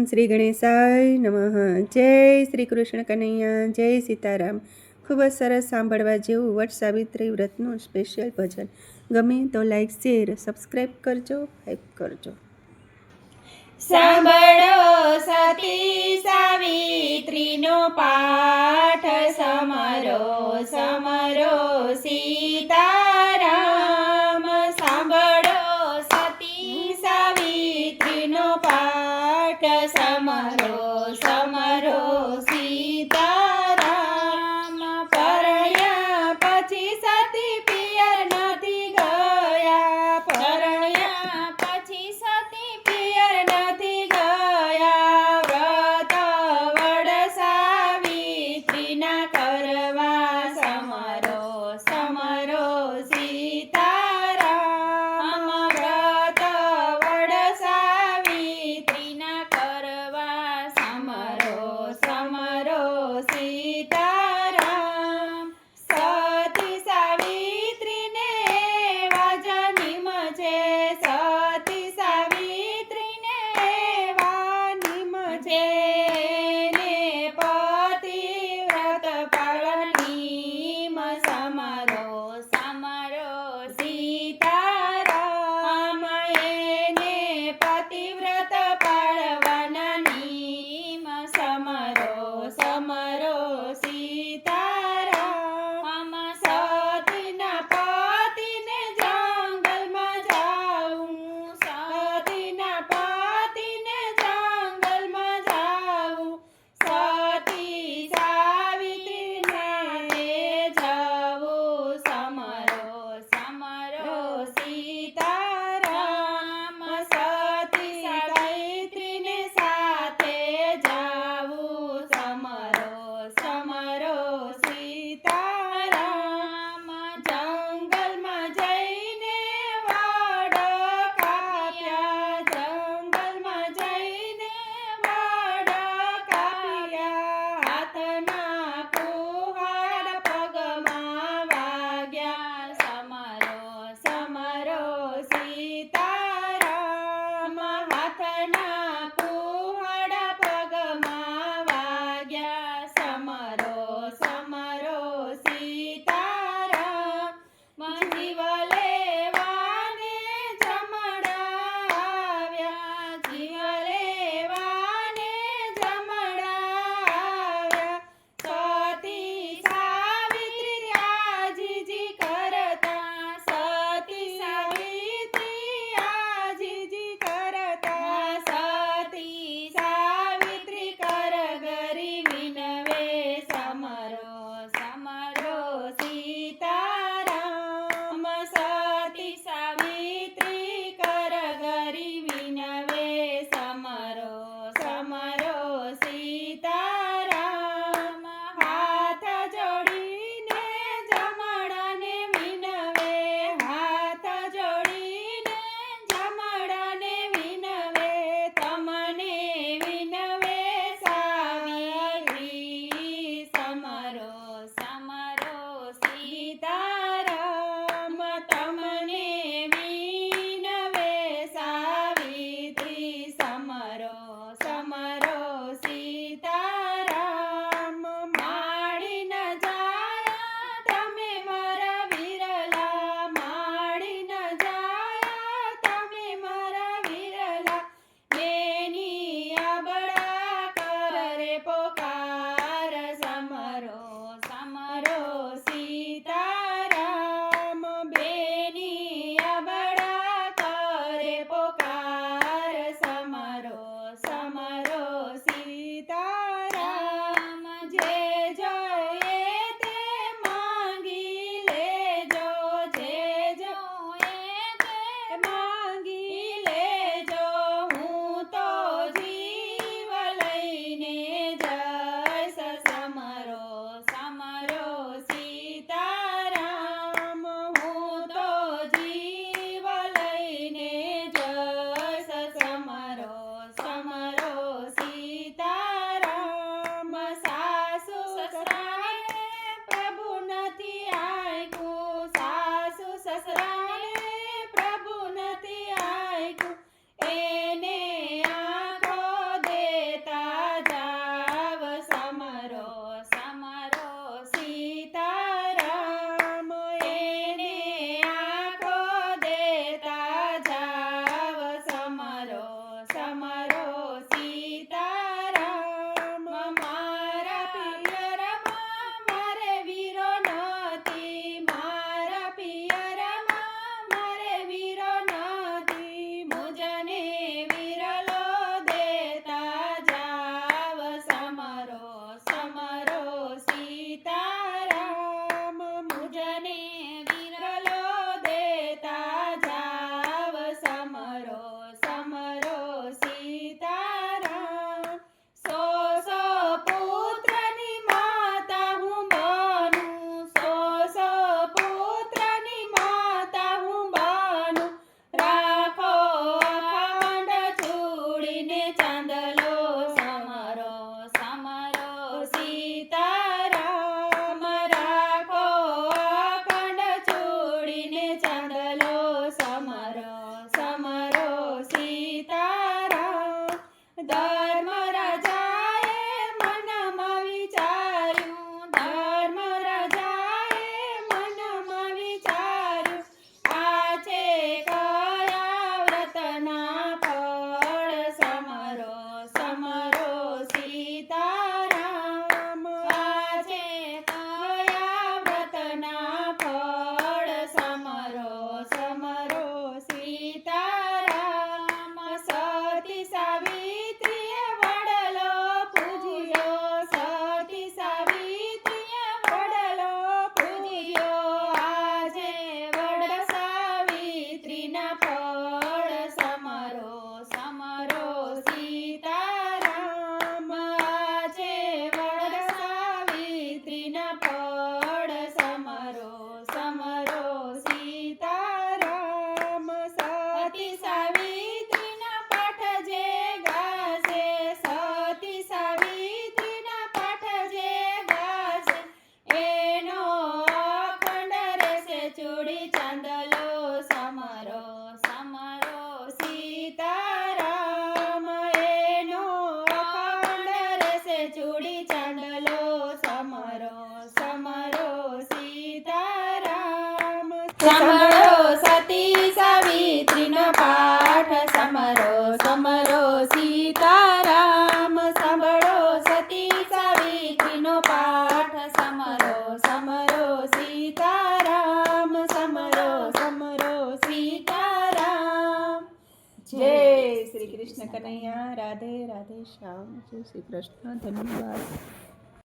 શ્રી ગણેશાય નમઃ. જય શ્રી કૃષ્ણ કનૈયા, જય સીતારામ. ખૂબ જ સરસ સાંભળવા જેવું વટ સાવિત્રી વ્રતનું સ્પેશિયલ ભજન. ગમે તો લાઈક, શેર, સબસ્ક્રાઈબ કરજો, લાઈક કરજો. સાંભળો સતી સાવિત્રીનો પાઠ, સમરો સમરો સીતારામ. સાંભળો સતી સાવિત્રીનો પાઠ, સમરો સમરો સીતારામ. પરણ્યા પછી સતી પિયર નથી ગયા, પરણ્યા પછી સતી પિયર નથી ગયા. વ્રત વડ સાવિત્રીના કરવા, સમરો સમરો સીતારામ. વ્રત વડ સાવિત્રીના કરવા, સમરો સમરો સીતારામ. સતી સાવિત્રીને એવા જન્મ છે, સતી સાવિત્રીને એવા નિમ છે. ને પતિવ્રત પાળનીમ, સમરો સમરો સીતારામ. એને પતિવ્રત પાળવાના નિયમ, સમરો સમરો સીતારામ. સતીના પતિને જંગલમાં જાઉં, સતીના પતિને જંગલમાં જાઉં. સતી સાવિત્રીને જવું, સમરો સમરો સીતારામ. સતી સાવિત્રીને સાથે જાવું, સમરો સમરો સીતારામ. જંગલમાં જઈને વડ કાપ્યા, જંગલમાં જઈને વડ કાપ્યા. હાથના કુહાડ પગમાં વાગ્યા, સમરો સમરો સીતારામ. હાથના કુહાડ પગમાં વાગ્યા, સમરો સમરો સીતારામ. જીવ લેવાને જમડાવ્યા, જીવ લેવાને જમડાવ્યા. સતી સાવિત્રી આજીજી કરતા, સતી સાવિત્રી આજીજી કરતા. સતી સાવિત્રી કર ગરી વિનવે, સમરો સમરો સીતારામ. સતી સાવિત્રી કર ગરી વિનવે, સમરો સમરો સીતારામ. હાથ જોડીને જમડાને વિનવે, હાથ જોડીને જમડાને વિનવે. તમને વિનવે સાવિત્રી, સમરો સમરો સીતારામ. તમને વિનવે સાવિત્રી, સમરો સમરો સીતારામ. માડી ન જાયા તમે મારા વિરલા, માડી ન જાયા તમે મારા વિરલા. એની અબળા કર રે પોકાર, સમરો ફળ સમરો સમરો સીતારામ સતી સાવિત્રીના પાઠ જે ગાશે સતી સાવિત્રીના પાઠ જે ગાશે એનો અખંડ રહેશે ચૂડી ચાંદલો સમરો સમરો સીતારામ એનો અખંડ રહેશે ચૂડી ચાંદલો સમરો સમરો સીતારામ સાંભળો સતી સાવિત્રીનો પાઠ સમરો સમરો સીતારામ સાંભળો સતી સાવિત્રીનો પાઠ સમરો સમરો સીતારામ સમરો સમરો સીતારામ જય શ્રી કૃષ્ણ કનૈયા રાધે રાધે શ્યામ જય શ્રી કૃષ્ણ ધન્યવાદ.